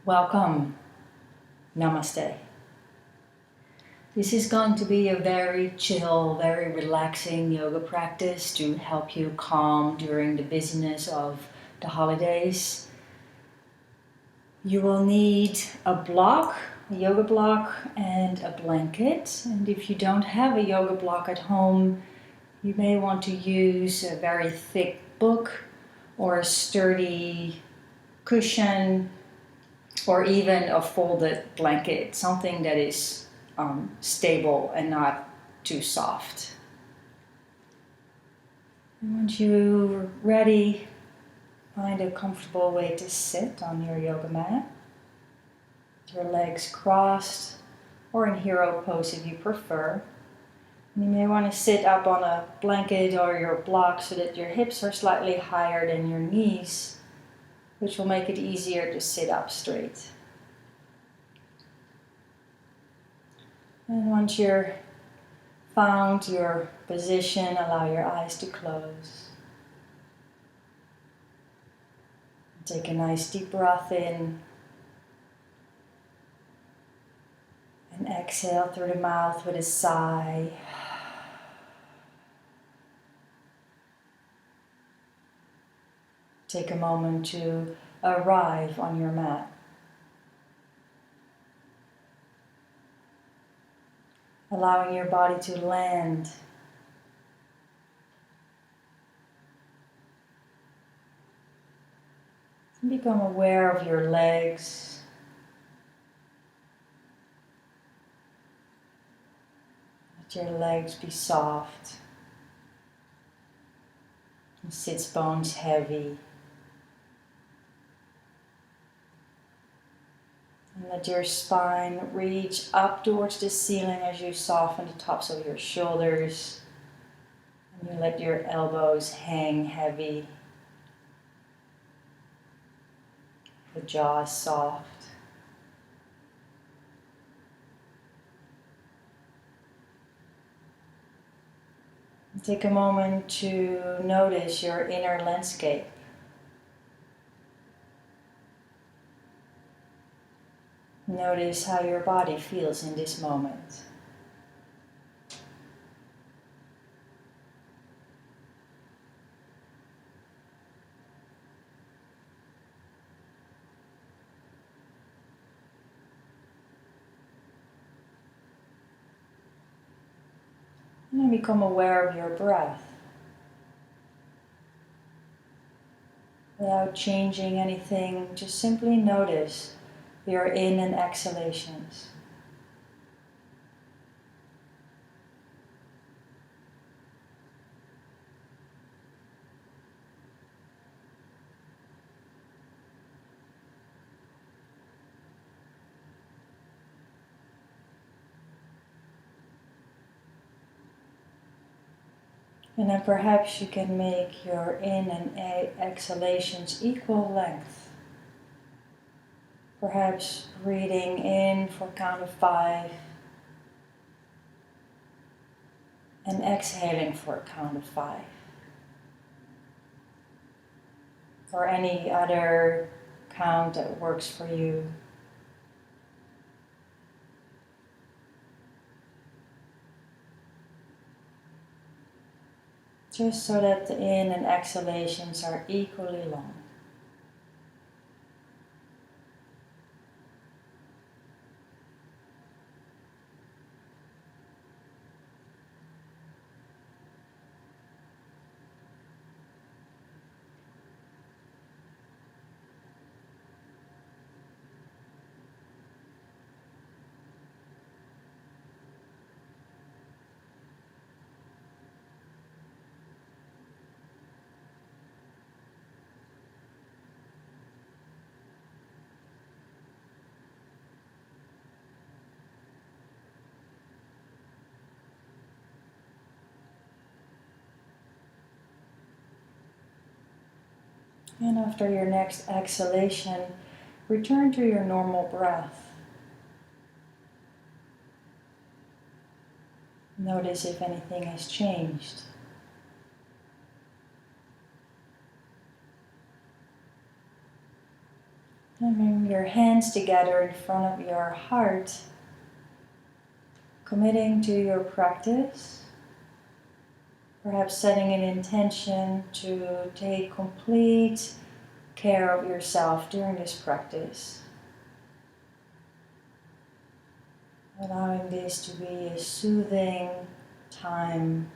Welcome. Namaste. This is going to be a very chill, very relaxing yoga practice to help you calm during the busyness of the holidays. You will need a block, a yoga block, and a blanket. And if you don't have a yoga block at home, you may want to use a very thick book or a sturdy cushion, or even a folded blanket, something that is stable and not too soft. And once you're ready, find a comfortable way to sit on your yoga mat. Your legs crossed, or in hero pose if you prefer. And you may want to sit up on a blanket or your block so that your hips are slightly higher than your knees, which will make it easier to sit up straight. And once you're found your position, allow your eyes to close. Take a nice deep breath in and exhale through the mouth with a sigh. Take a moment to arrive on your mat. Allowing your body to land. And become aware of your legs. Let your legs be soft. And sits bones heavy. And let your spine reach up towards the ceiling as you soften the tops of your shoulders. And you let your elbows hang heavy. The jaw is soft. And take a moment to notice your inner landscape. Notice how your body feels in this moment. And then become aware of your breath. Without changing anything, just simply notice your in and exhalations. And then perhaps you can make your in and exhalations equal length. Perhaps breathing in for a count of 5 and exhaling for a count of 5. Or any other count that works for you. Just so that the in and exhalations are equally long. And after your next exhalation, return to your normal breath. Notice if anything has changed. And bring your hands together in front of your heart, committing to your practice. Perhaps setting an intention to take complete care of yourself during this practice. Allowing this to be a soothing time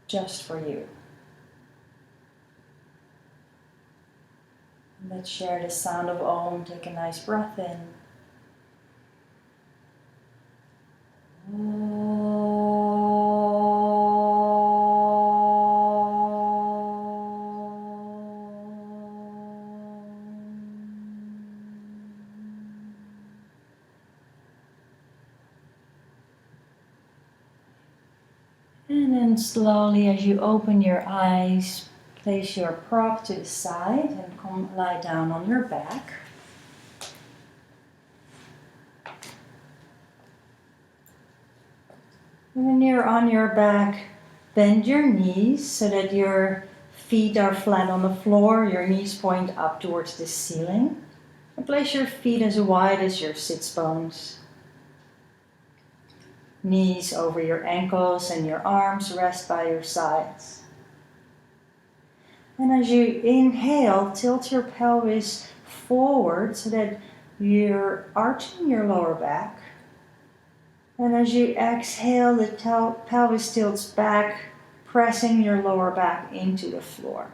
just for you. Let's share the sound of Om. Take a nice breath in. And then slowly, as you open your eyes, place your prop to the side and come lie down on your back. When you're on your back, bend your knees so that your feet are flat on the floor, your knees point up towards the ceiling. And place your feet as wide as your sits bones. Knees over your ankles and your arms rest by your sides. And as you inhale, tilt your pelvis forward so that you're arching your lower back. And as you exhale, the pelvis tilts back, pressing your lower back into the floor.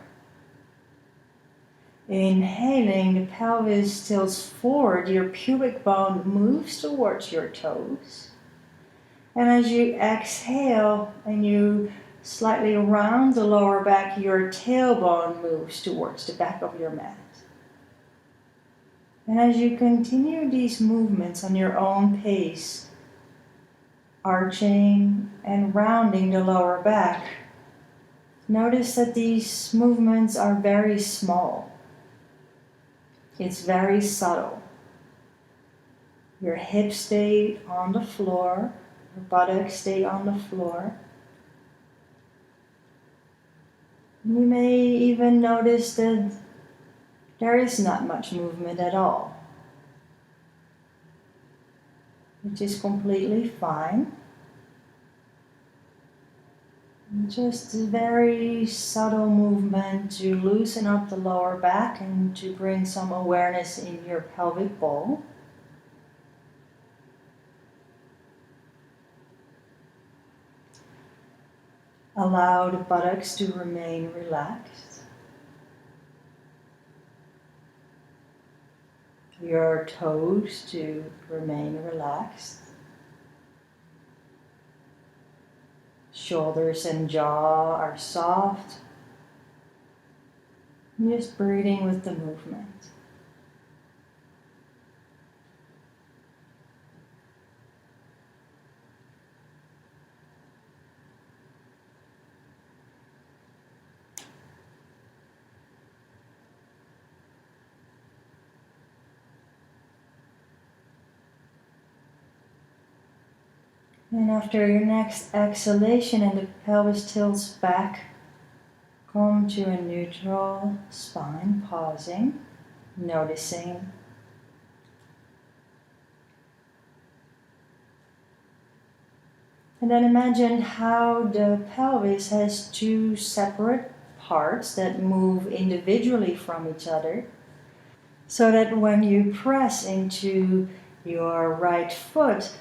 Inhaling, the pelvis tilts forward, your pubic bone moves towards your toes. And as you exhale and you slightly round the lower back, your tailbone moves towards the back of your mat. And as you continue these movements on your own pace, arching and rounding the lower back, notice that these movements are very small. It's very subtle. Your hips stay on the floor, your buttocks stay on the floor. You may even notice that there is not much movement at all, which is completely fine. Just a very subtle movement to loosen up the lower back and to bring some awareness in your pelvic bowl. Allow the buttocks to remain relaxed. Your toes to remain relaxed. Shoulders and jaw are soft. Just breathing with the movement. And after your next exhalation and the pelvis tilts back, come to a neutral spine, pausing, noticing. And then imagine how the pelvis has two separate parts that move individually from each other, so that when you press into your right foot,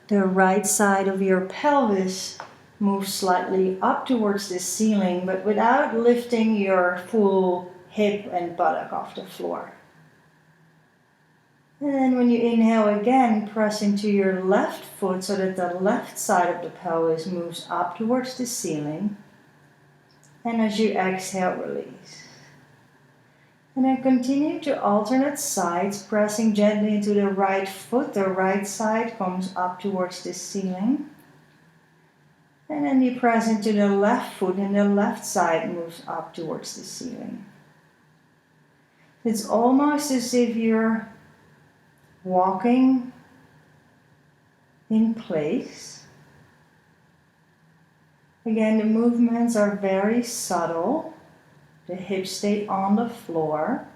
the right side of your pelvis moves slightly up towards the ceiling, but without lifting your full hip and buttock off the floor. And then when you inhale again, press into your left foot so that the left side of the pelvis moves up towards the ceiling. And as you exhale, release. And then continue to alternate sides, pressing gently into the right foot. The right side comes up towards the ceiling. And then you press into the left foot and the left side moves up towards the ceiling. It's almost as if you're walking in place. Again, the movements are very subtle. The hips stay on the floor.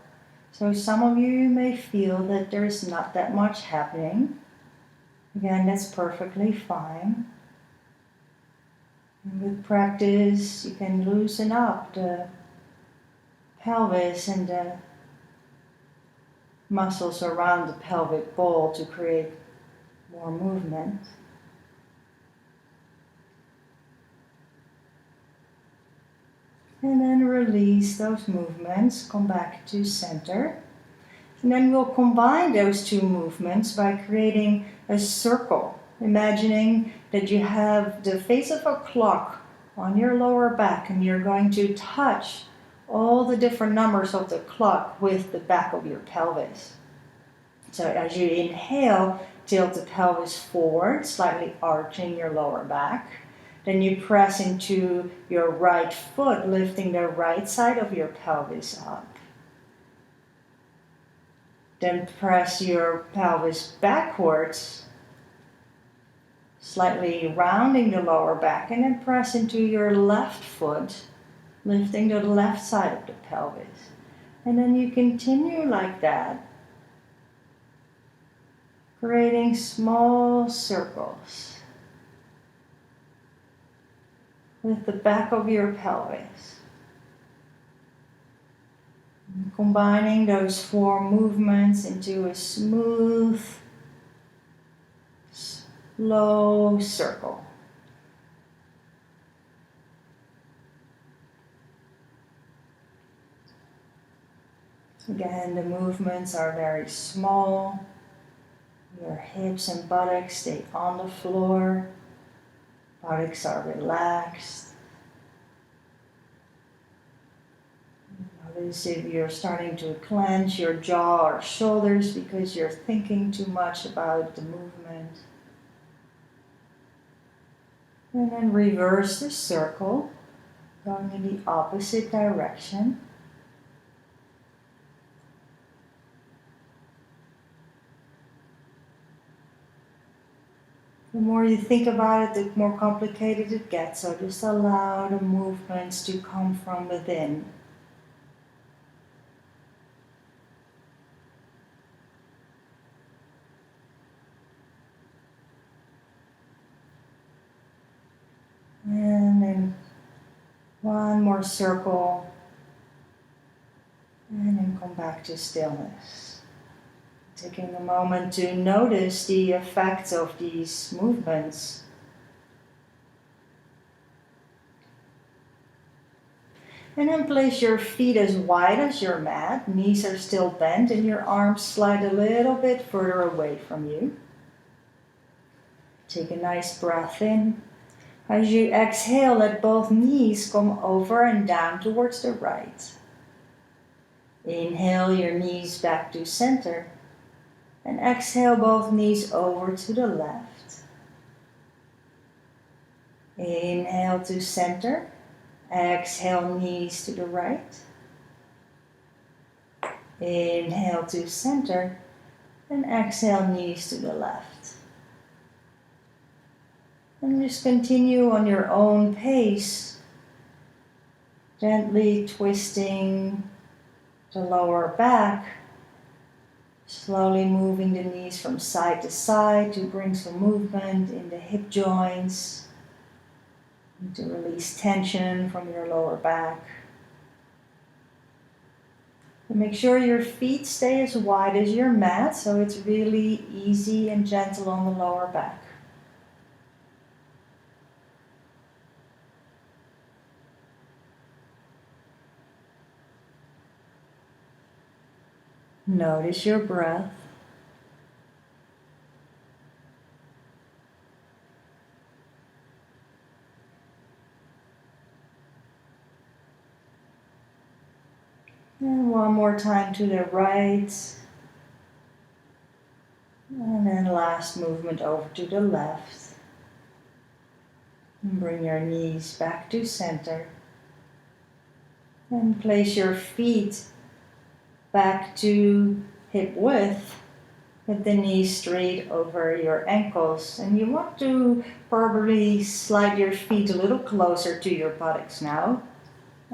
So some of you may feel that there's not that much happening. Again, that's perfectly fine. And with practice, you can loosen up the pelvis and the muscles around the pelvic bowl to create more movement. And then release those movements, come back to center. And then we'll combine those two movements by creating a circle. Imagining that you have the face of a clock on your lower back and you're going to touch all the different numbers of the clock with the back of your pelvis. So as you inhale, tilt the pelvis forward, slightly arching your lower back. Then you press into your right foot, lifting the right side of your pelvis up. Then press your pelvis backwards, slightly rounding the lower back, and then press into your left foot, lifting the left side of the pelvis. And then you continue like that, creating small circles with the back of your pelvis. And combining those 4 movements into a smooth, slow circle. Again, the movements are very small. Your hips and buttocks stay on the floor. Buttocks are relaxed. Notice if you're starting to clench your jaw or shoulders because you're thinking too much about the movement. And then reverse the circle, going in the opposite direction. The more you think about it, the more complicated it gets. So just allow the movements to come from within. And then one more circle. And then come back to stillness. Taking a moment to notice the effects of these movements. And then place your feet as wide as your mat. Knees are still bent and your arms slide a little bit further away from you. Take a nice breath in. As you exhale, let both knees come over and down towards the right. Inhale your knees back to center. And exhale both knees over to the left. Inhale to center. Exhale knees to the right. Inhale to center. And exhale knees to the left. And just continue on your own pace. Gently twisting the lower back. Slowly moving the knees from side to side to bring some movement in the hip joints. And to release tension from your lower back. And make sure your feet stay as wide as your mat so it's really easy and gentle on the lower back. Notice your breath. And one more time to the right. And then last movement over to the left. And bring your knees back to center. And place your feet back to hip width with the knees straight over your ankles. And you want to probably slide your feet a little closer to your buttocks now.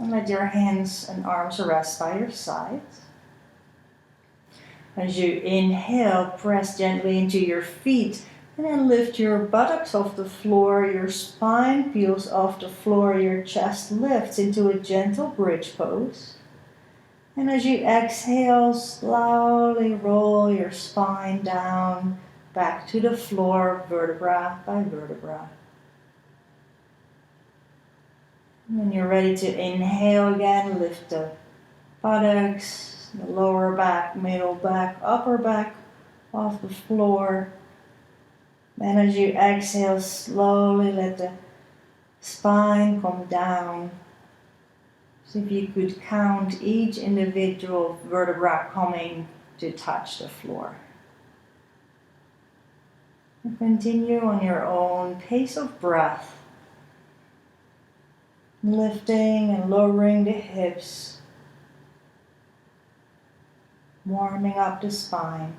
And let your hands and arms rest by your sides. As you inhale, press gently into your feet and then lift your buttocks off the floor, your spine peels off the floor, your chest lifts into a gentle bridge pose. And as you exhale, slowly roll your spine down, back to the floor, vertebra by vertebra. When you're ready to inhale again, lift the buttocks, the lower back, middle back, upper back off the floor. Then as you exhale, slowly let the spine come down. So if you could count each individual vertebra coming to touch the floor. And continue on your own pace of breath. Lifting and lowering the hips, warming up the spine.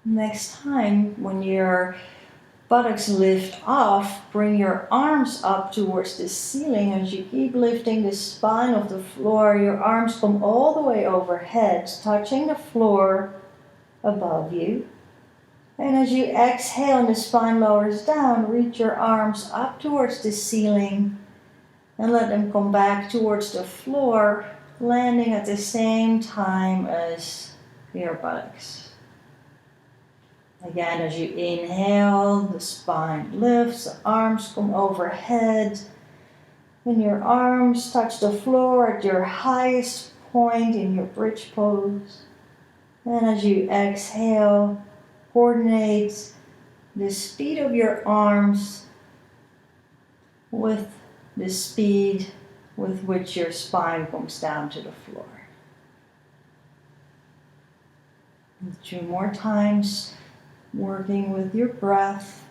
Next time, when your buttocks lift off, bring your arms up towards the ceiling. As you keep lifting the spine of the floor, your arms come all the way overhead, touching the floor above you. And as you exhale and the spine lowers down, reach your arms up towards the ceiling and let them come back towards the floor, landing at the same time as your buttocks. Again, as you inhale, the spine lifts, the arms come overhead. When your arms touch the floor at your highest point in your bridge pose. And as you exhale, coordinate the speed of your arms with the speed with which your spine comes down to the floor. And 2 more times. Working with your breath,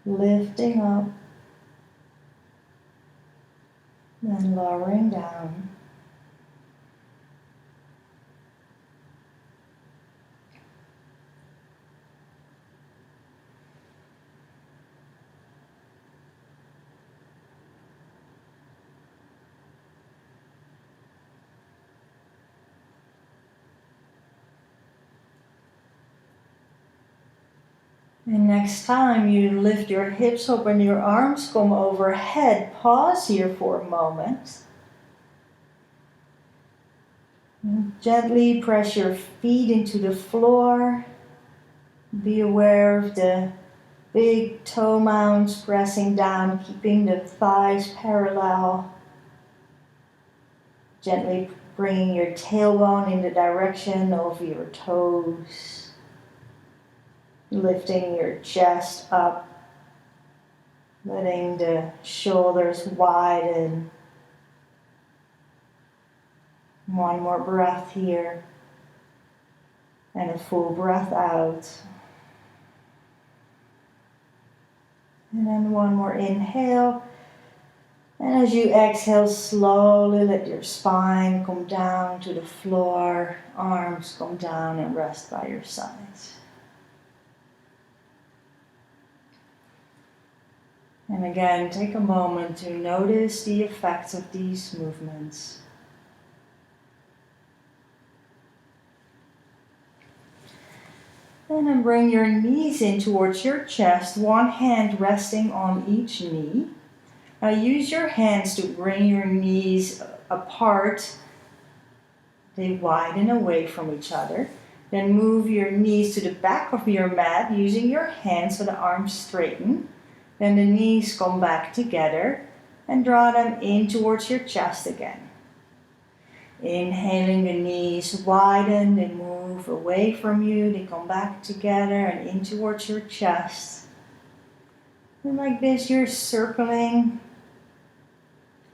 lifting up, then lowering down. And next time you lift your hips up and your arms come overhead, pause here for a moment. And gently press your feet into the floor. Be aware of the big toe mounds pressing down, keeping the thighs parallel. Gently bringing your tailbone in the direction of your toes. Lifting your chest up, letting the shoulders widen. One more breath here, and a full breath out. And then one more inhale. And as you exhale, slowly let your spine come down to the floor, arms come down and rest by your sides. And again, take a moment to notice the effects of these movements. And then bring your knees in towards your chest, one hand resting on each knee. Now use your hands to bring your knees apart. They widen away from each other. Then move your knees to the back of your mat using your hands so the arms straighten. Then the knees come back together and draw them in towards your chest again. Inhaling, the knees widen, they move away from you, they come back together and in towards your chest. And like this, you're circling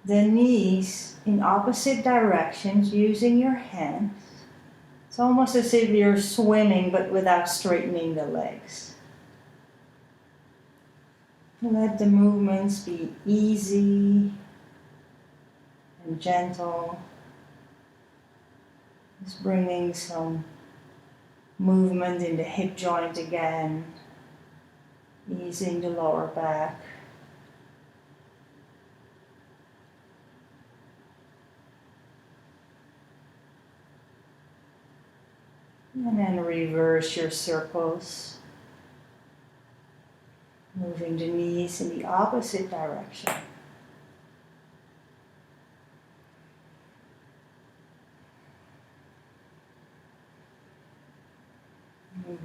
the knees in opposite directions using your hands. It's almost as if you're swimming but without straightening the legs. Let the movements be easy and gentle. Just bringing some movement in the hip joint again, easing the lower back. And then reverse your circles, moving the knees in the opposite direction.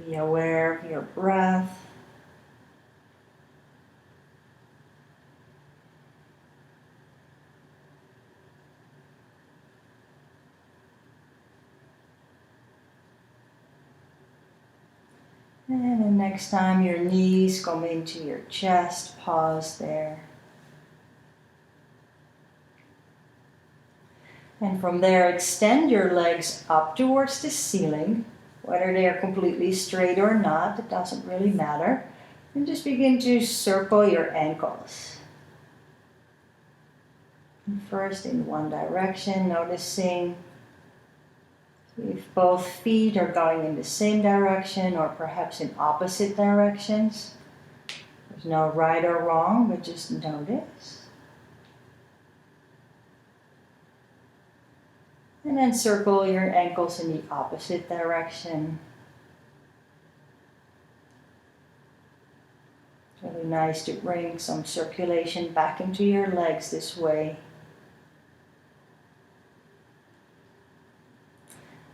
Be aware of your breath. And the next time your knees come into your chest, pause there. And from there, extend your legs up towards the ceiling. Whether they are completely straight or not, it doesn't really matter. And just begin to circle your ankles. And first in one direction, noticing if both feet are going in the same direction or perhaps in opposite directions. There's no right or wrong, but just notice. And then circle your ankles in the opposite direction. It's really nice to bring some circulation back into your legs this way.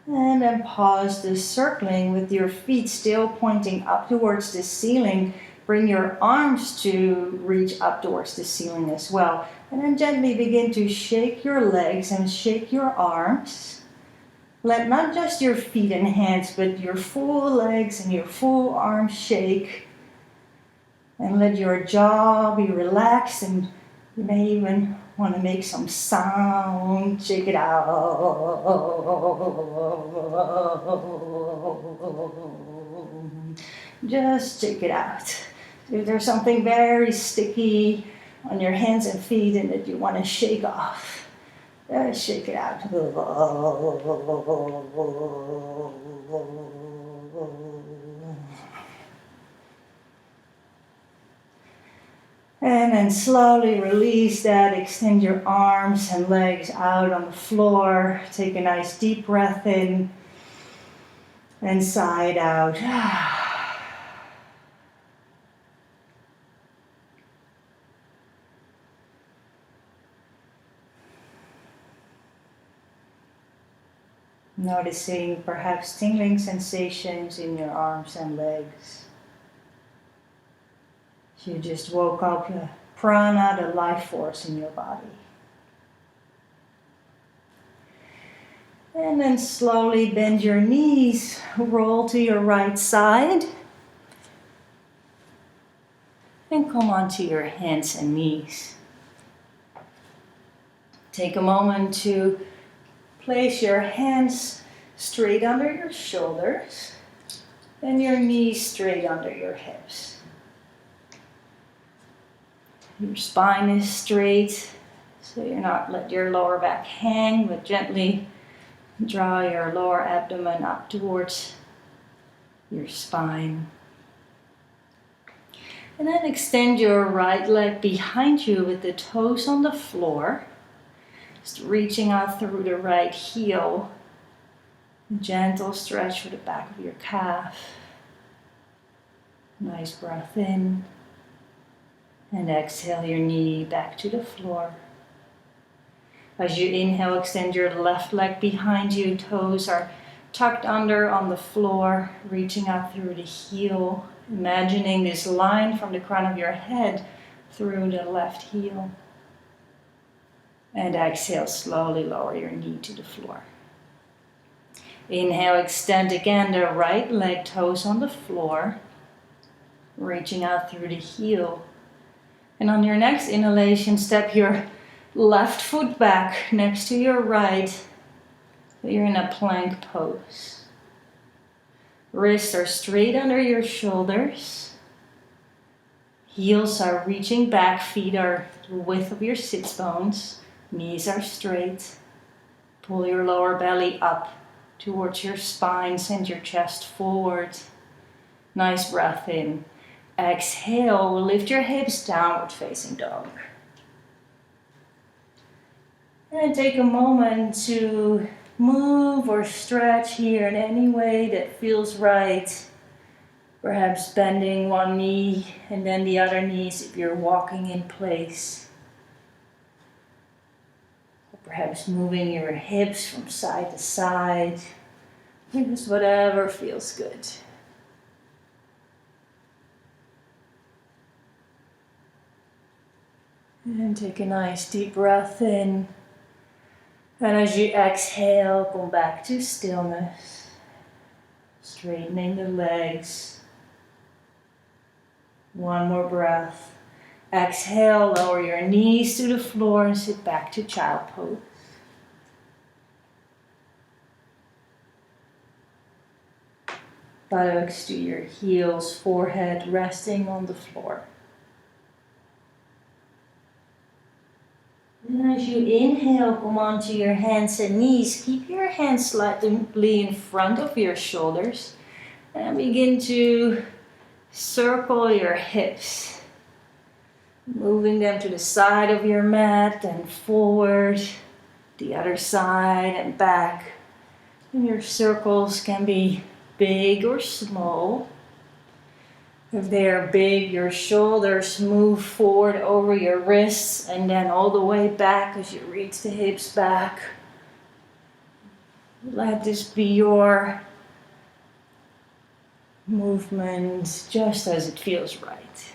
And then pause this circling with your feet still pointing up towards the ceiling. Bring your arms to reach up towards the ceiling as well. And then gently begin to shake your legs and shake your arms. Let not just your feet and hands, but your full legs and your full arms shake. And let your jaw be relaxed, and you may even want to make some sound. Shake it out. Just shake it out. If there's something very sticky on your hands and feet and that you want to shake off, just shake it out. And then slowly release that. Extend your arms and legs out on the floor. Take a nice deep breath in and sigh it out. Noticing perhaps tingling sensations in your arms and legs. You just woke up the prana, the life force in your body. And then slowly bend your knees, roll to your right side. And come onto your hands and knees. Take a moment to place your hands straight under your shoulders and your knees straight under your hips. Your spine is straight, so you're not let your lower back hang, but gently draw your lower abdomen up towards your spine. And then extend your right leg behind you with the toes on the floor. Just reaching out through the right heel. A gentle stretch for the back of your calf. Nice breath in. And exhale your knee back to the floor. As you inhale, extend your left leg behind you. Toes are tucked under on the floor, reaching out through the heel. Imagining this line from the crown of your head through the left heel. And exhale, slowly lower your knee to the floor. Inhale, extend again the right leg, toes on the floor, reaching out through the heel. And on your next inhalation, step your left foot back next to your right. You're in a plank pose. Wrists are straight under your shoulders. Heels are reaching back, feet are the width of your sits bones. Knees are straight. Pull your lower belly up towards your spine, send your chest forward. Nice breath in. Exhale, lift your hips, downward facing dog. And take a moment to move or stretch here in any way that feels right. Perhaps bending one knee and then the other knees if you're walking in place. Or perhaps moving your hips from side to side. Just whatever feels good. And take a nice deep breath in. And as you exhale, come back to stillness. Straightening the legs. One more breath. Exhale, lower your knees to the floor and sit back to child pose. Buttocks to your heels, forehead resting on the floor. And as you inhale, come onto your hands and knees. Keep your hands slightly in front of your shoulders. And begin to circle your hips. Moving them to the side of your mat and forward. The other side and back. And your circles can be big or small. If they are big, your shoulders move forward over your wrists and then all the way back as you reach the hips back. Let this be your movement just as it feels right.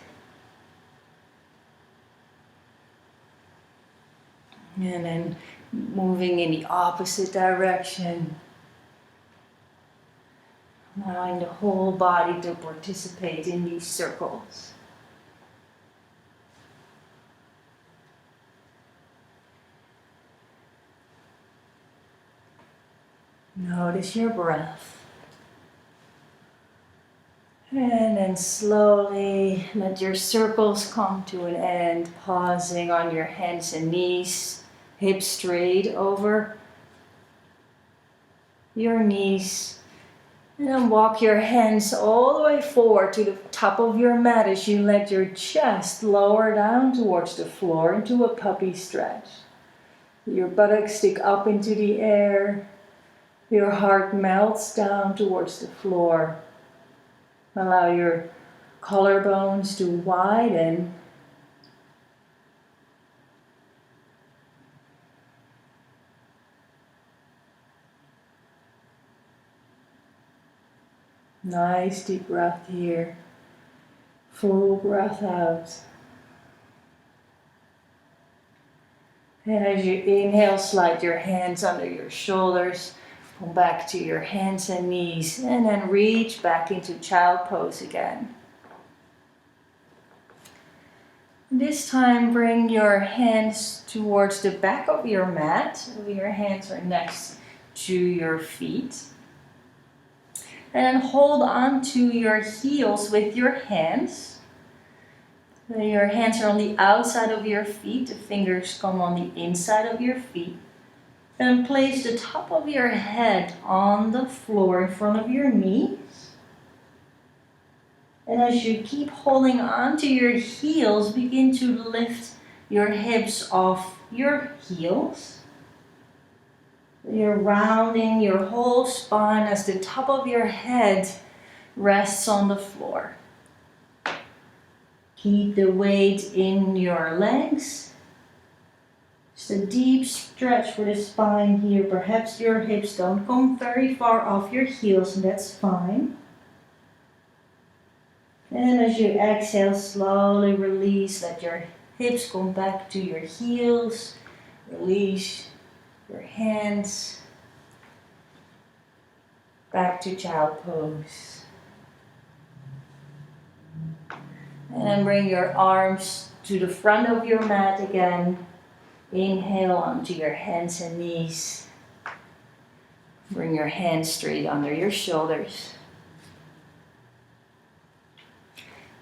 And then moving in the opposite direction. Allowing the whole body to participate in these circles. Notice your breath. And then slowly let your circles come to an end, pausing on your hands and knees, hips straight over your knees. And then walk your hands all the way forward to the top of your mat as you let your chest lower down towards the floor into a puppy stretch. Your buttocks stick up into the air. Your heart melts down towards the floor. Allow your collarbones to widen. Nice deep breath here. Full breath out. And as you inhale, slide your hands under your shoulders. Come back to your hands and knees. And then reach back into child pose again. This time bring your hands towards the back of your mat. So your hands are next to your feet. And then hold on to your heels with your hands. So your hands are on the outside of your feet. The fingers come on the inside of your feet. And place the top of your head on the floor in front of your knees. And as you keep holding on to your heels, begin to lift your hips off your heels. You're rounding your whole spine as the top of your head rests on the floor. Keep the weight in your legs. Just a deep stretch for the spine here. Perhaps your hips don't come very far off your heels, and that's fine. And as you exhale, slowly release. Let your hips come back to your heels. Release your hands back to child pose. And then bring your arms to the front of your mat again. Inhale onto your hands and knees. Bring your hands straight under your shoulders.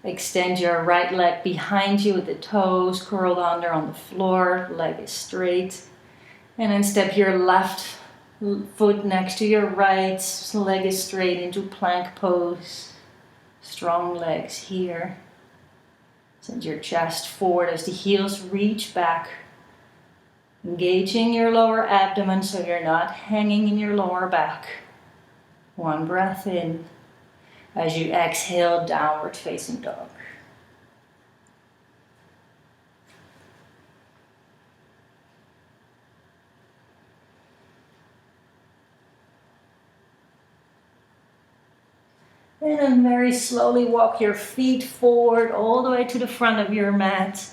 Extend your right leg behind you with the toes curled under on the floor. Leg is straight. And then step your left foot next to your right. Leg is straight into plank pose. Strong legs here. Send your chest forward as the heels reach back. Engaging your lower abdomen so you're not hanging in your lower back. One breath in. As you exhale, downward facing dog. And then very slowly walk your feet forward all the way to the front of your mat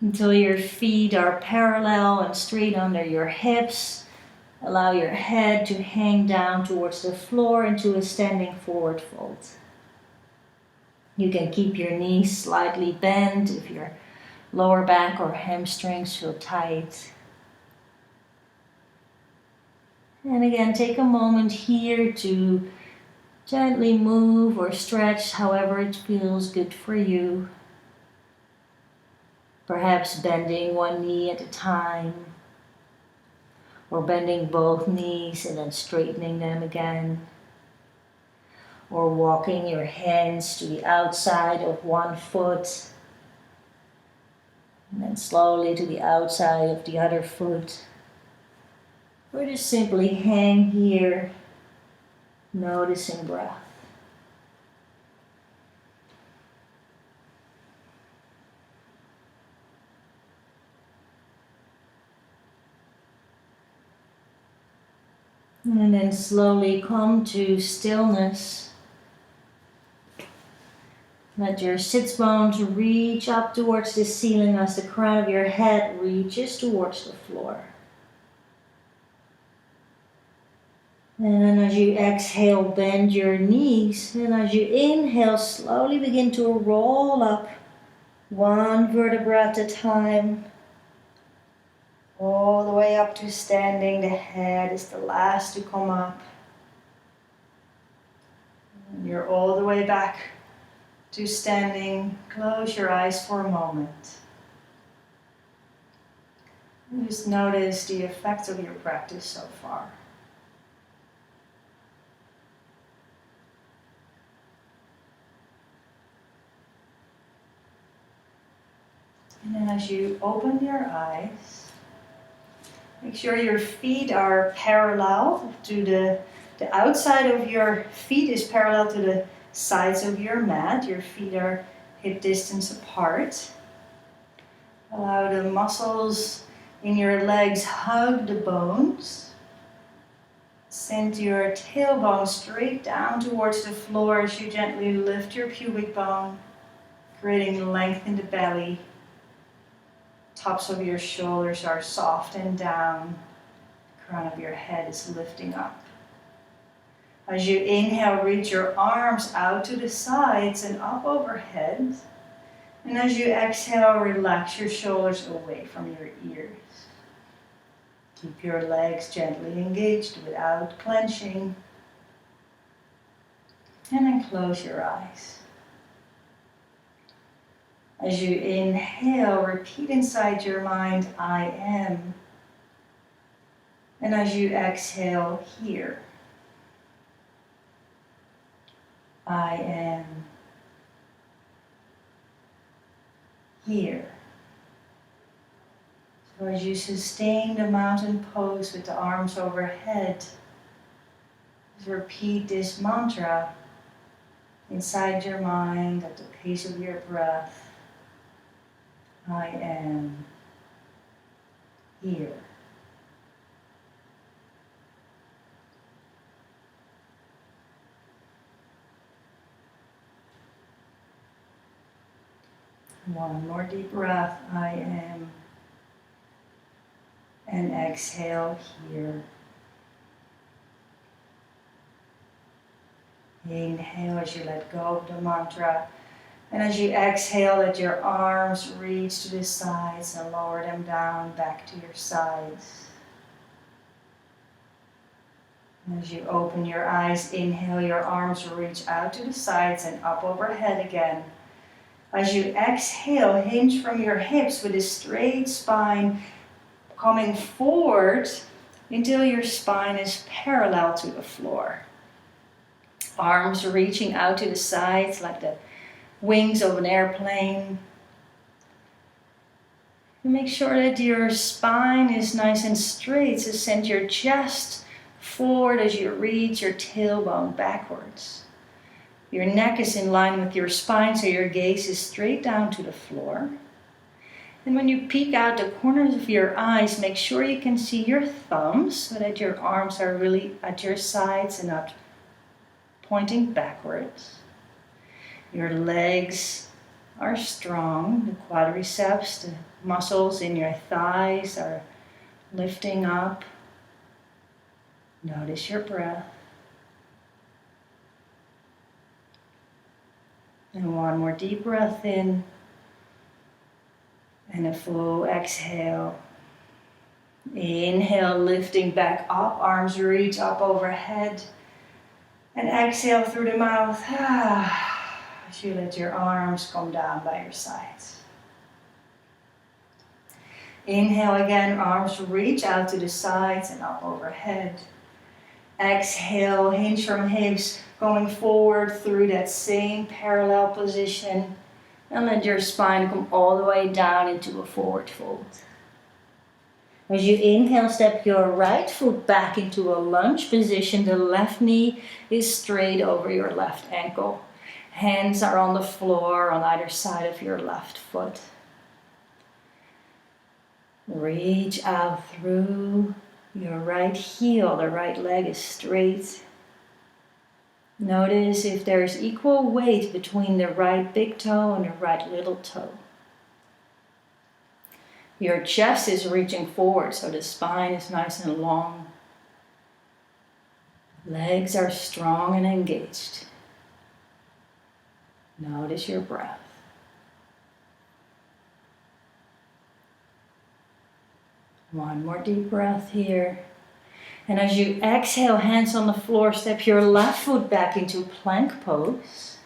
until your feet are parallel and straight under your hips. Allow your head to hang down towards the floor into a standing forward fold. You can keep your knees slightly bent if your lower back or hamstrings feel tight. And again, take a moment here to gently move or stretch however it feels good for you. Perhaps bending one knee at a time, or bending both knees and then straightening them again. Or walking your hands to the outside of one foot and then slowly to the outside of the other foot. Or just simply hang here, noticing breath. And then slowly come to stillness. Let your sits bones reach up towards the ceiling as the crown of your head reaches towards the floor. And then as you exhale, bend your knees. And as you inhale, slowly begin to roll up one vertebra at a time. All the way up to standing. The head is the last to come up. And you're all the way back to standing. Close your eyes for a moment. And just notice the effect of your practice so far. And then as you open your eyes, make sure your feet are parallel to the outside of your feet is parallel to the sides of your mat. Your feet are hip distance apart. Allow the muscles in your legs hug the bones. Send your tailbone straight down towards the floor as you gently lift your pubic bone, creating length in the belly. Tops of your shoulders are soft and down. The crown of your head is lifting up. As you inhale, reach your arms out to the sides and up overhead. And as you exhale, relax your shoulders away from your ears. Keep your legs gently engaged without clenching. And then close your eyes. As you inhale, repeat inside your mind, I am. And as you exhale, here. I am. Here. So as you sustain the mountain pose with the arms overhead, just repeat this mantra inside your mind at the pace of your breath. I am here. One more deep breath, I am. And exhale here. Inhale as you let go of the mantra. And as you exhale, let your arms reach to the sides and lower them down back to your sides. And as you open your eyes, inhale, your arms reach out to the sides and up overhead again. As you exhale, hinge from your hips with a straight spine coming forward until your spine is parallel to the floor. Arms reaching out to the sides like the wings of an airplane. And make sure that your spine is nice and straight, so send your chest forward as you reach your tailbone backwards. Your neck is in line with your spine, so your gaze is straight down to the floor. And when you peek out the corners of your eyes, make sure you can see your thumbs so that your arms are really at your sides and not pointing backwards. Your legs are strong, the quadriceps, the muscles in your thighs are lifting up. Notice your breath. And one more deep breath in. And a full exhale. Inhale, lifting back up, arms reach up overhead. And exhale through the mouth. As you let your arms come down by your sides. Inhale again, arms reach out to the sides and up overhead. Exhale, hinge from hips, going forward through that same parallel position. And let your spine come all the way down into a forward fold. As you inhale, step your right foot back into a lunge position. The left knee is straight over your left ankle. Hands are on the floor on either side of your left foot. Reach out through your right heel. The right leg is straight. Notice if there's equal weight between the right big toe and the right little toe. Your chest is reaching forward, so the spine is nice and long. Legs are strong and engaged. Notice your breath. One more deep breath here. And as you exhale, hands on the floor, step your left foot back into plank pose.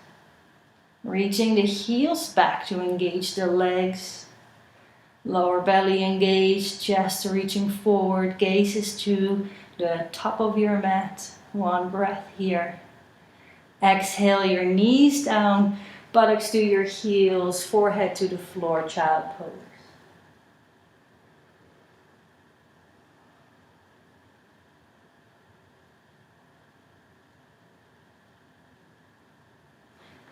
Reaching the heels back to engage the legs. Lower belly engaged, chest reaching forward, gazes to the top of your mat. One breath here. Exhale, your knees down, buttocks to your heels, forehead to the floor, child pose.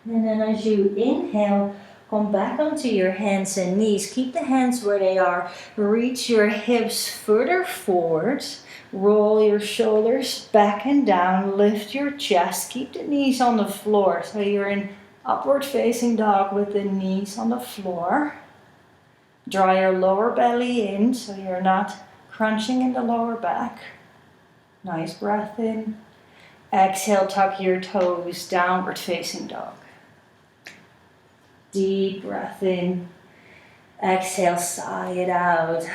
And then as you inhale, come back onto your hands and knees. Keep the hands where they are. Reach your hips further forward. Roll your shoulders back and down. Lift your chest. Keep the knees on the floor. So you're in upward facing dog with the knees on the floor. Draw your lower belly in so you're not crunching in the lower back. Nice breath in. Exhale, tuck your toes, downward facing dog. Deep breath in. Exhale, sigh it out.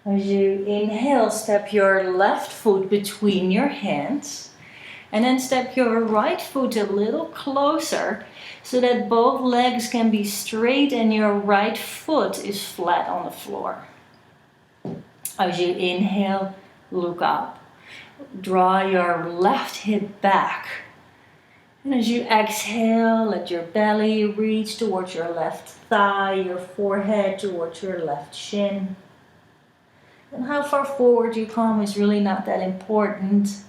As you inhale, step your left foot between your hands. And then step your right foot a little closer so that both legs can be straight and your right foot is flat on the floor. As you inhale, look up. Draw your left hip back. And as you exhale, let your belly reach towards your left thigh, your forehead towards your left shin. And how far forward you come is really not that important.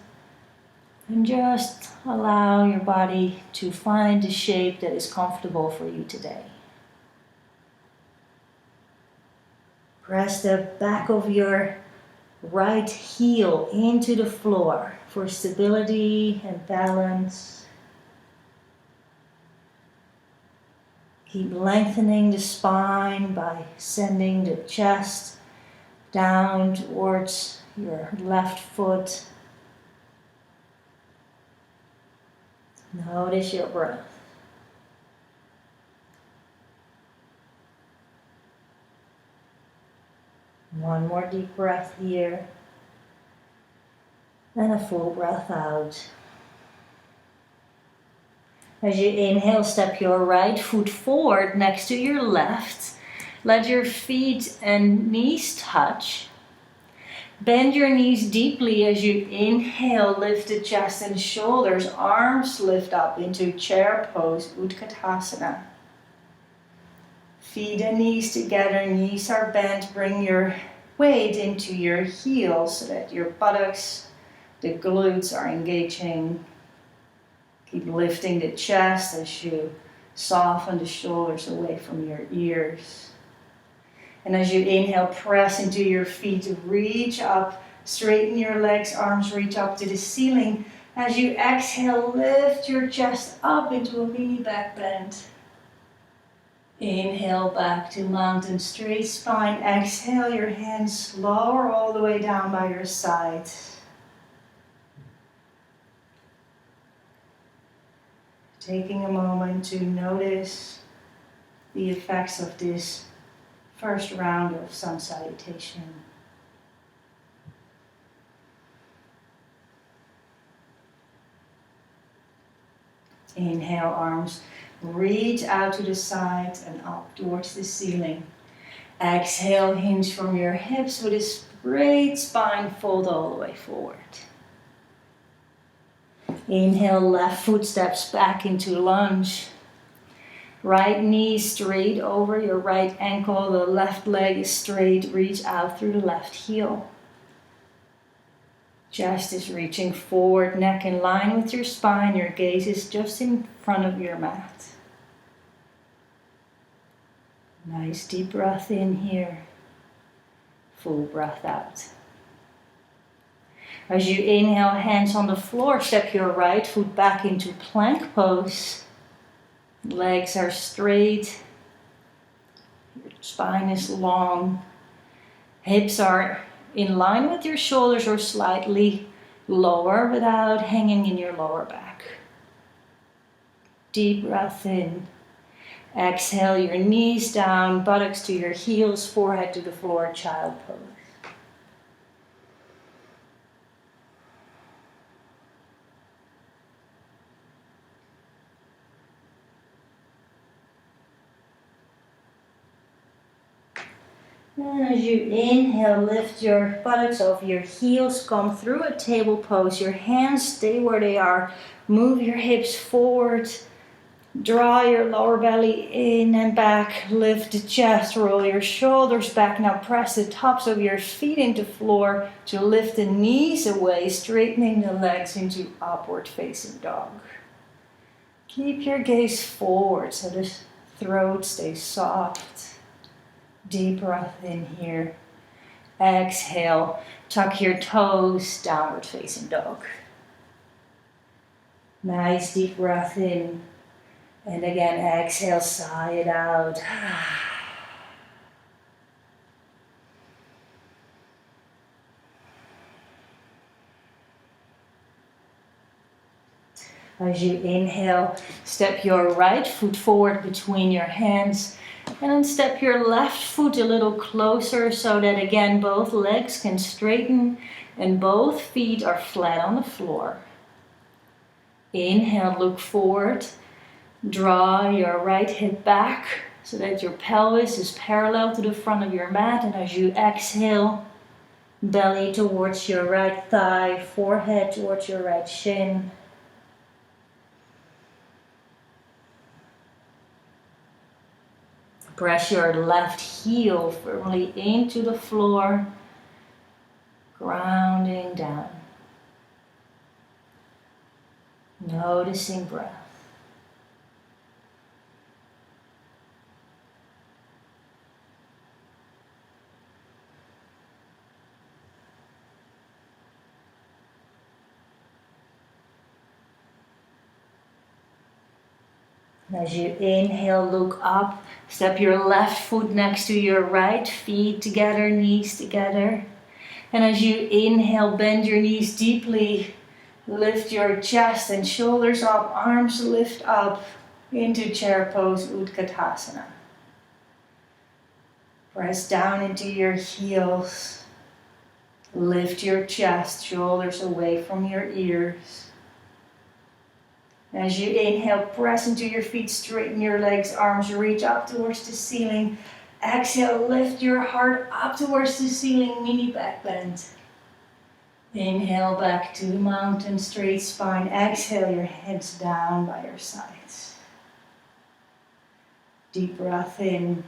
And just allow your body to find the shape that is comfortable for you today. Press the back of your right heel into the floor for stability and balance. Keep lengthening the spine by sending the chest down towards your left foot. Notice your breath. One more deep breath here. And a full breath out. As you inhale, step your right foot forward next to your left. Let your feet and knees touch. Bend your knees deeply as you inhale, lift the chest and shoulders, arms lift up into chair pose, Utkatasana. Feet and knees together, knees are bent, bring your weight into your heels so that your buttocks, the glutes are engaging. Keep lifting the chest as you soften the shoulders away from your ears. And as you inhale, press into your feet, reach up, straighten your legs, arms reach up to the ceiling. As you exhale, lift your chest up into a mini back bend. Inhale back to mountain, straight spine. Exhale, your hands lower all the way down by your side. Taking a moment to notice the effects of this first round of sun salutation. Inhale, arms reach out to the side and up towards the ceiling. Exhale, hinge from your hips with a straight spine, fold all the way forward. Inhale, left foot steps back into lunge. Right knee straight over your right ankle, the left leg is straight, reach out through the left heel. Chest is reaching forward, neck in line with your spine, your gaze is just in front of your mat. Nice deep breath in here, full breath out. As you inhale, hands on the floor, step your right foot back into plank pose. Legs are straight, your spine is long, hips are in line with your shoulders or slightly lower without hanging in your lower back. Deep breath in. Exhale, your knees down, buttocks to your heels, forehead to the floor, child pose. And as you inhale, lift your buttocks off your heels, come through a table pose. Your hands stay where they are. Move your hips forward. Draw your lower belly in and back. Lift the chest, roll your shoulders back. Now press the tops of your feet into floor to lift the knees away, straightening the legs into upward facing dog. Keep your gaze forward so the throat stays soft. Deep breath in here. Exhale, tuck your toes, downward facing dog. Nice deep breath in. And again, exhale, sigh it out. As you inhale, step your right foot forward between your hands. And then step your left foot a little closer so that again both legs can straighten and both feet are flat on the floor. Inhale, look forward. Draw your right hip back so that your pelvis is parallel to the front of your mat. And as you exhale, belly towards your right thigh, forehead towards your right shin. Press your left heel firmly into the floor, grounding down. Noticing breath. As you inhale, look up. Step your left foot next to your right, feet together, knees together. And as you inhale, bend your knees deeply. Lift your chest and shoulders up, arms lift up into chair pose, Utkatasana. Press down into your heels. Lift your chest, shoulders away from your ears. As you inhale, press into your feet, straighten your legs, arms reach up towards the ceiling. Exhale, lift your heart up towards the ceiling, mini back bend. Inhale back to the mountain, straight spine. Exhale, your heads down by your sides. Deep breath in.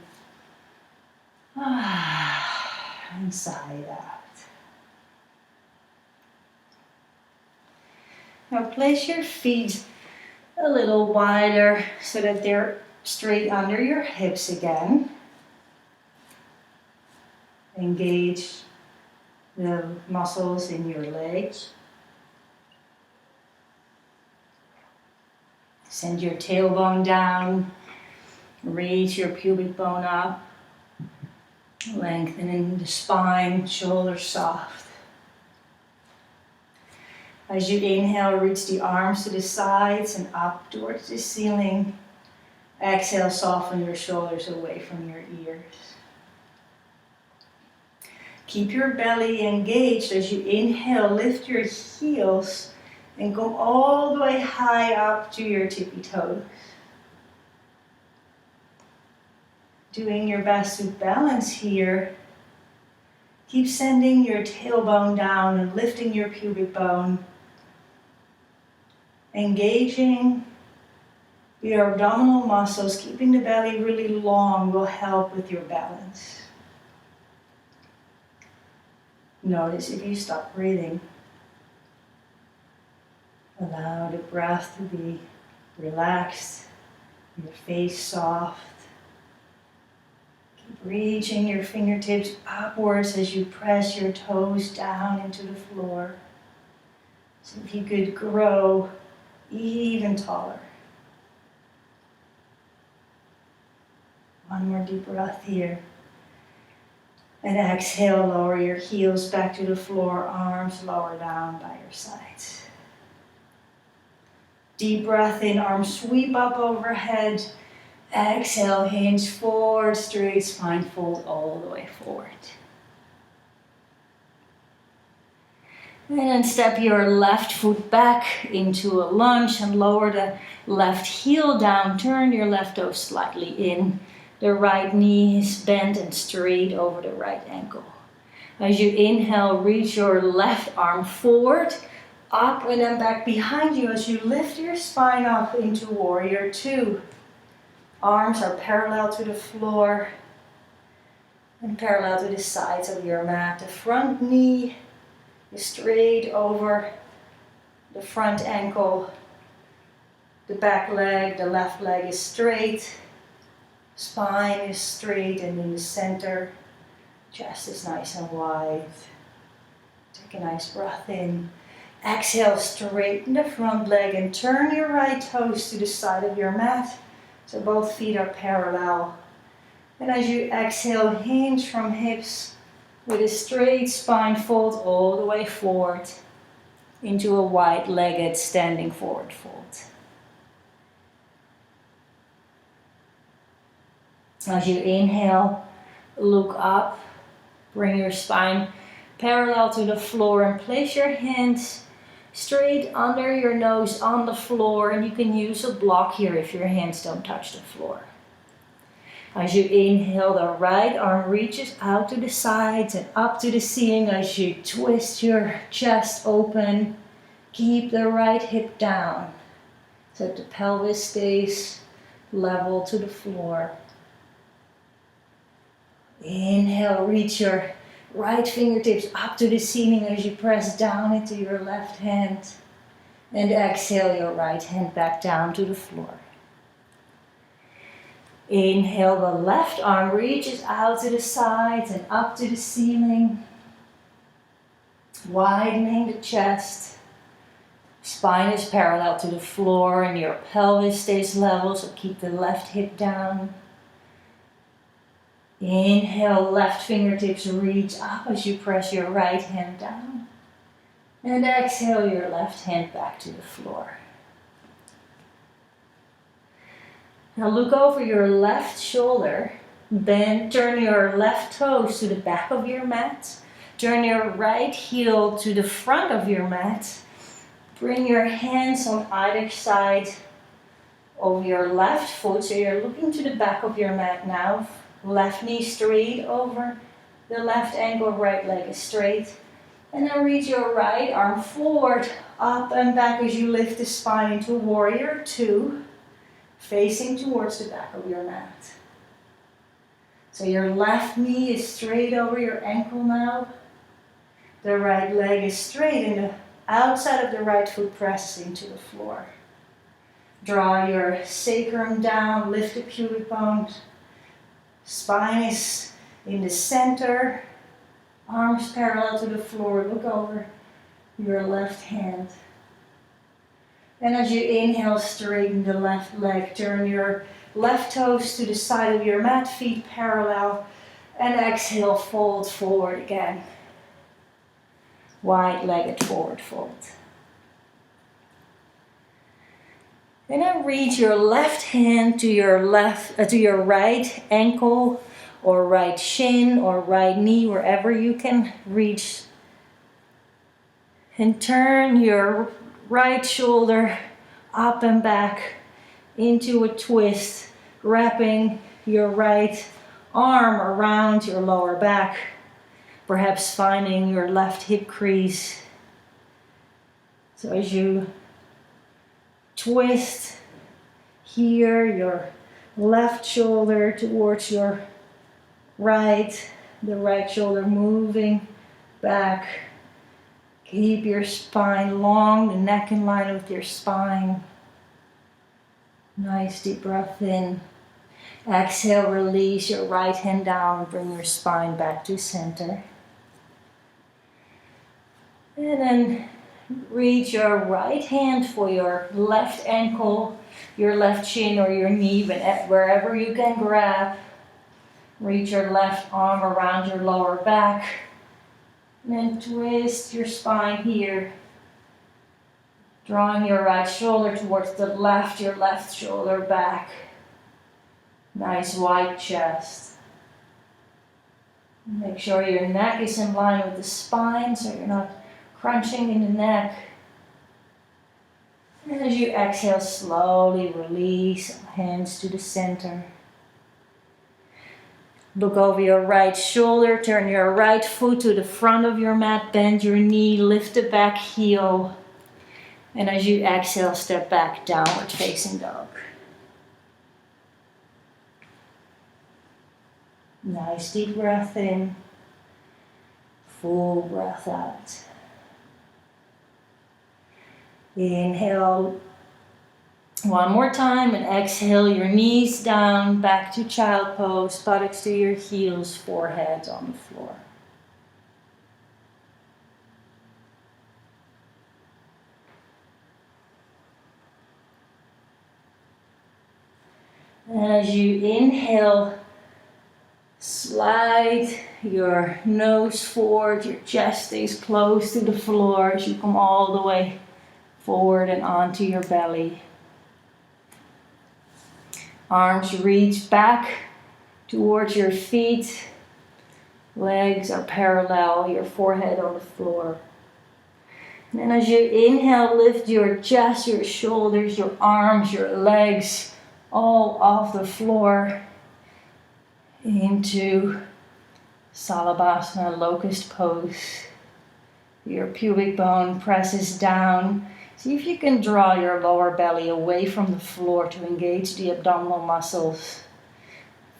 And sigh out. Now place your feet a little wider so that they're straight under your hips again. Engage the muscles in your legs. Send your tailbone down. Reach your pubic bone up. Lengthening the spine, shoulders soft. As you inhale, reach the arms to the sides and up towards the ceiling. Exhale, soften your shoulders away from your ears. Keep your belly engaged. As you inhale, lift your heels and go all the way high up to your tippy toes. Doing your best to balance here. Keep sending your tailbone down and lifting your pubic bone. Engaging your abdominal muscles, keeping the belly really long will help with your balance. Notice if you stop breathing. Allow the breath to be relaxed, your face soft. Keep reaching your fingertips upwards as you press your toes down into the floor. So if you could grow even taller. One more deep breath here. And exhale, lower your heels back to the floor, arms lower down by your sides. Deep breath in, arms sweep up overhead. Exhale, hinge forward, straight spine, fold all the way forward. And then step your left foot back into a lunge and lower the left heel down. Turn your left toe slightly in. The right knee is bent and straight over the right ankle. As you inhale, reach your left arm forward, up and then back behind you as you lift your spine up into warrior two. Arms are parallel to the floor and parallel to the sides of your mat. The front knee is straight over the front ankle. The back leg, the left leg is straight. Spine is straight and in the center. Chest is nice and wide. Take a nice breath in. Exhale, straighten the front leg and turn your right toes to the side of your mat. So both feet are parallel. And as you exhale, hinge from hips with a straight spine, fold all the way forward into a wide-legged standing forward fold. As you inhale, look up, bring your spine parallel to the floor and place your hands straight under your nose on the floor, and you can use a block here if your hands don't touch the floor. As you inhale, the right arm reaches out to the sides and up to the ceiling as you twist your chest open. Keep the right hip down so that the pelvis stays level to the floor. Inhale, reach your right fingertips up to the ceiling as you press down into your left hand. And exhale your right hand back down to the floor. Inhale, the left arm reaches out to the sides and up to the ceiling. Widening the chest. Spine is parallel to the floor and your pelvis stays level, so keep the left hip down. Inhale, left fingertips reach up as you press your right hand down. And exhale your left hand back to the floor. Now look over your left shoulder. Bend, turn your left toes to the back of your mat. Turn your right heel to the front of your mat. Bring your hands on either side of your left foot. So you're looking to the back of your mat now. Left knee straight over the left ankle, right leg is straight. And then reach your right arm forward, up and back as you lift the spine into warrior two, facing towards the back of your mat. So your left knee is straight over your ankle now. The right leg is straight and the outside of the right foot presses into the floor. Draw your sacrum down, lift the pubic bone. Spine is in the center. Arms parallel to the floor. Look over your left hand. And as you inhale, straighten the left leg. Turn your left toes to the side of your mat, feet parallel. And exhale, fold forward again. Wide-legged forward fold. And then reach your left hand to your right ankle or right shin or right knee, wherever you can reach. And turn your right shoulder up and back into a twist, wrapping your right arm around your lower back, perhaps finding your left hip crease. So as you twist here, your left shoulder towards your right, the right shoulder moving back. Keep your spine long, the neck in line with your spine. Nice deep breath in. Exhale, release your right hand down, bring your spine back to center. And then reach your right hand for your left ankle, your left shin or your knee, wherever you can grab. Reach your left arm around your lower back. And then twist your spine here. Drawing your right shoulder towards the left, your left shoulder back. Nice wide chest. Make sure your neck is in line with the spine so you're not crunching in the neck. And as you exhale, slowly release, hands to the center. Look over your right shoulder, turn your right foot to the front of your mat, bend your knee, lift the back heel. And as you exhale, step back, downward facing dog. Nice deep breath in, full breath out. Inhale one more time and exhale your knees down, back to child pose, buttocks to your heels, forehead on the floor. And as you inhale, slide your nose forward, your chest stays close to the floor as you come all the way forward and onto your belly. Arms reach back towards your feet. Legs are parallel, your forehead on the floor. And then as you inhale, lift your chest, your shoulders, your arms, your legs all off the floor into Salabhasana, locust pose. Your pubic bone presses down. See if you can draw your lower belly away from the floor to engage the abdominal muscles.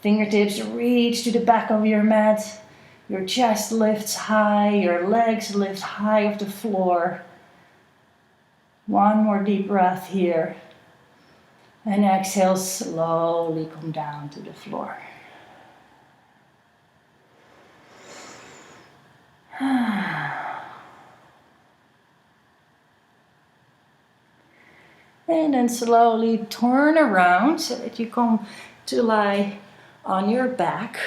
Fingertips reach to the back of your mat. Your chest lifts high, your legs lift high off the floor. One more deep breath here. And exhale, slowly come down to the floor. And then slowly turn around so that you come to lie on your back.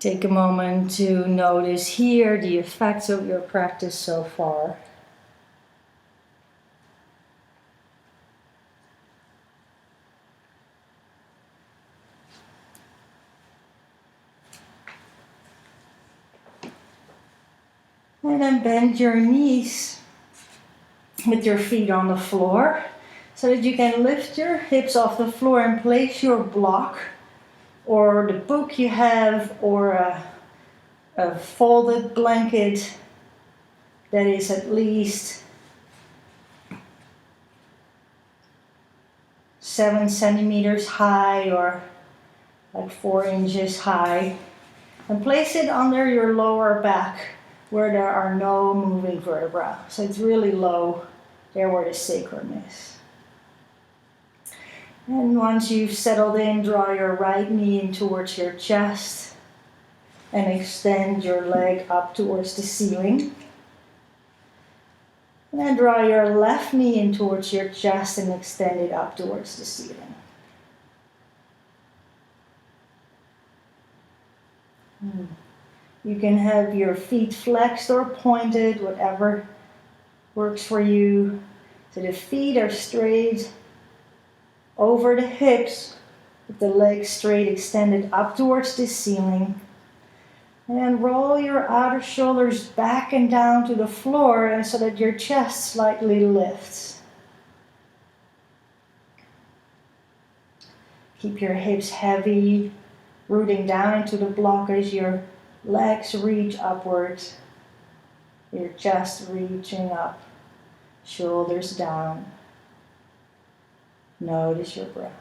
Take a moment to notice here the effects of your practice so far. And then bend your knees with your feet on the floor so that you can lift your hips off the floor and place your block or the book you have or a folded blanket that is at least 7 centimeters high or like 4 inches high, and place it under your lower back where there are no moving vertebrae. So it's really low, there where the sacrum is. And once you've settled in, draw your right knee in towards your chest and extend your leg up towards the ceiling. And then draw your left knee in towards your chest and extend it up towards the ceiling. You can have your feet flexed or pointed, whatever works for you. So the feet are straight over the hips, with the legs straight extended up towards the ceiling. And then roll your outer shoulders back and down to the floor and so that your chest slightly lifts. Keep your hips heavy, rooting down into the block as your legs reach upwards, your chest reaching up, shoulders down. Notice your breath.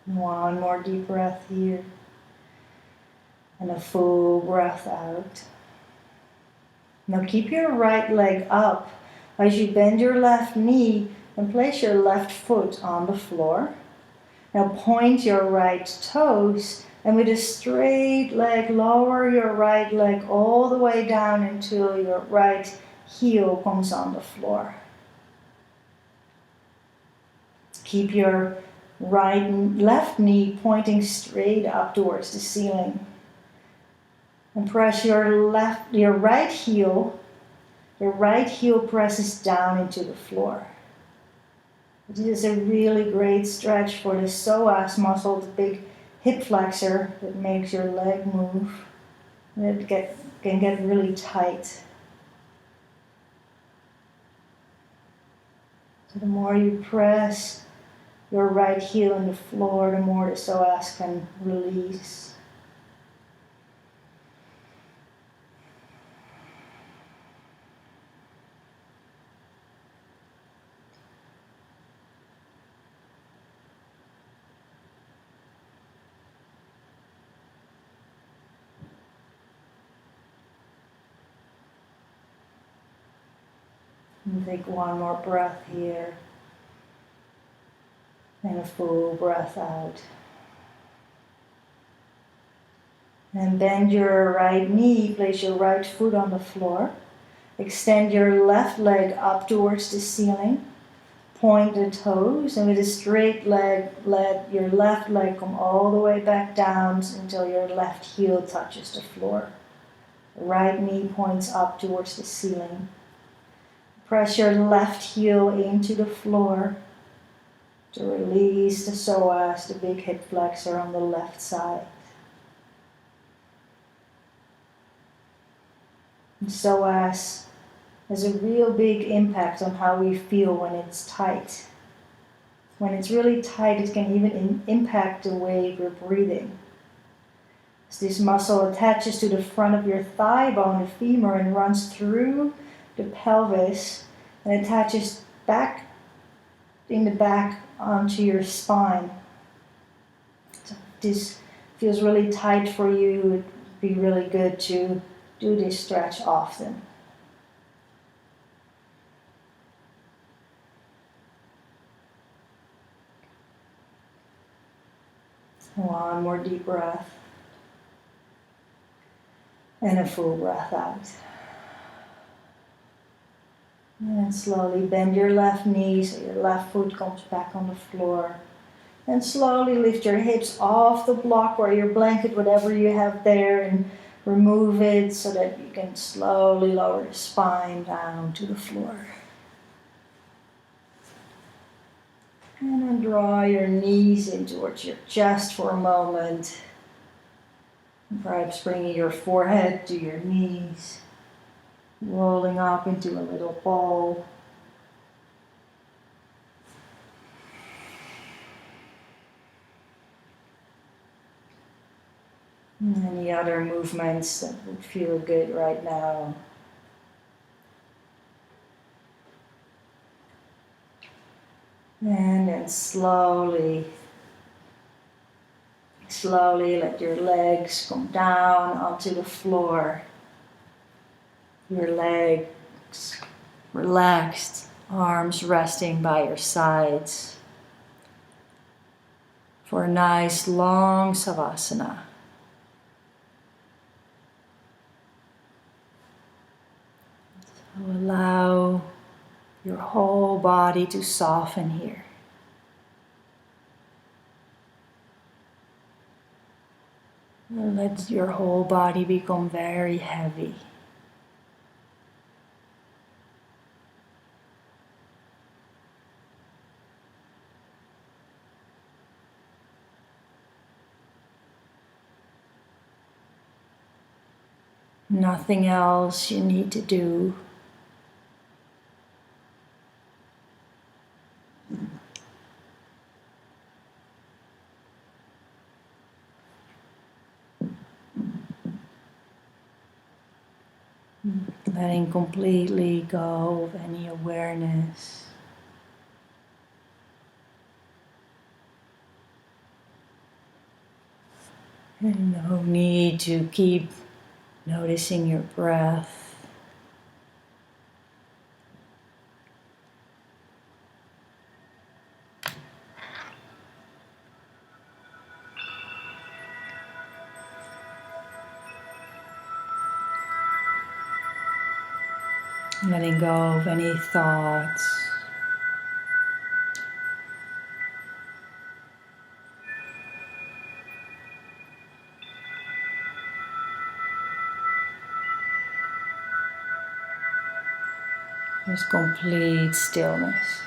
One more deep breath here. And a full breath out. Now keep your right leg up as you bend your left knee and place your left foot on the floor. Now point your right toes and with a straight leg, lower your right leg all the way down until your right heel comes on the floor. Keep your left knee pointing straight up towards the ceiling. And press your right heel presses down into the floor. This is a really great stretch for the psoas muscle, the big hip flexor that makes your leg move. And it can get really tight. So the more you press your right heel in the floor, the more the psoas can release. And take one more breath here. And a full breath out. And bend your right knee, place your right foot on the floor. Extend your left leg up towards the ceiling. Point the toes, and with a straight leg, let your left leg come all the way back down until your left heel touches the floor. The right knee points up towards the ceiling. Press your left heel into the floor to release the psoas, the big hip flexor on the left side. The psoas has a real big impact on how we feel when it's tight. When it's really tight, it can even impact the way we're breathing. As this muscle attaches to the front of your thigh bone, the femur, and runs through the pelvis and attaches back in the back onto your spine. So if this feels really tight for you, it would be really good to do this stretch often. One more deep breath. And a full breath out. And slowly bend your left knee so your left foot comes back on the floor. And slowly lift your hips off the block or your blanket, whatever you have there, and remove it so that you can slowly lower the spine down to the floor. And then draw your knees in towards your chest for a moment. And perhaps bringing your forehead to your knees. Rolling up into a little ball. And any other movements that would feel good right now. And then slowly let your legs come down onto the floor. Your legs relaxed, arms resting by your sides. For a nice long Shavasana. So allow your whole body to soften here. Let your whole body become very heavy. Nothing else you need to do. Letting completely go of any awareness. And no need to keep noticing your breath. Letting go of any thoughts. There's complete stillness.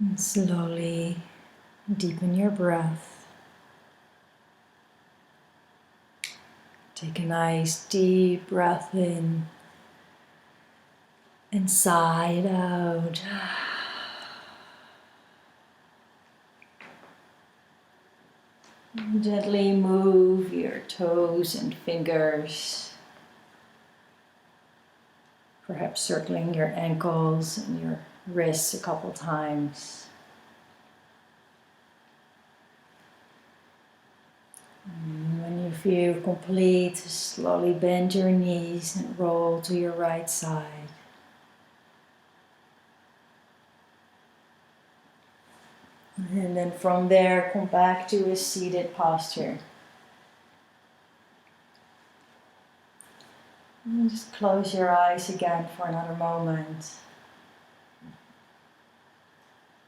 And slowly deepen your breath. Take a nice deep breath in and sigh it out. And gently move your toes and fingers, perhaps circling your ankles and your wrists a couple times. And when you feel complete, slowly bend your knees and roll to your right side. And then from there, come back to a seated posture. And just close your eyes again for another moment.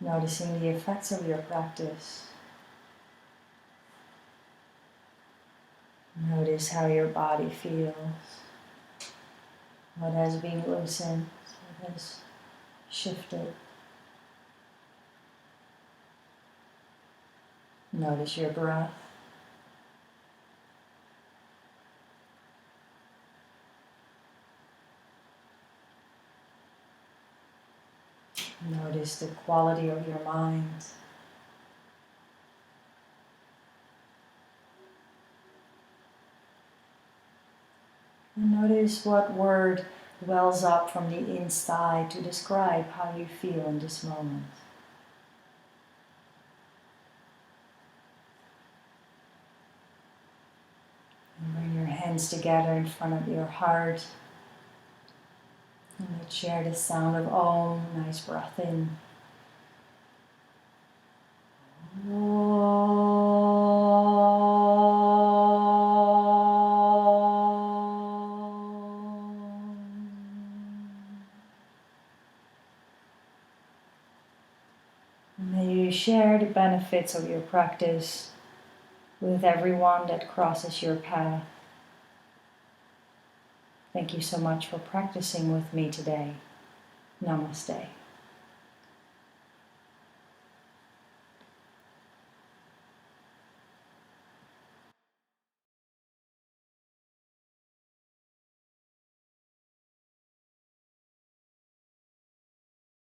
Noticing the effects of your practice. Notice how your body feels. What has been loosened, what has shifted. Notice your breath. Notice the quality of your mind. And notice what word wells up from the inside to describe how you feel in this moment. And bring your hands together in front of your heart. And let's share the sound of Om. Nice breath in. May you share the benefits of your practice with everyone that crosses your path. Thank you so much for practicing with me today. Namaste.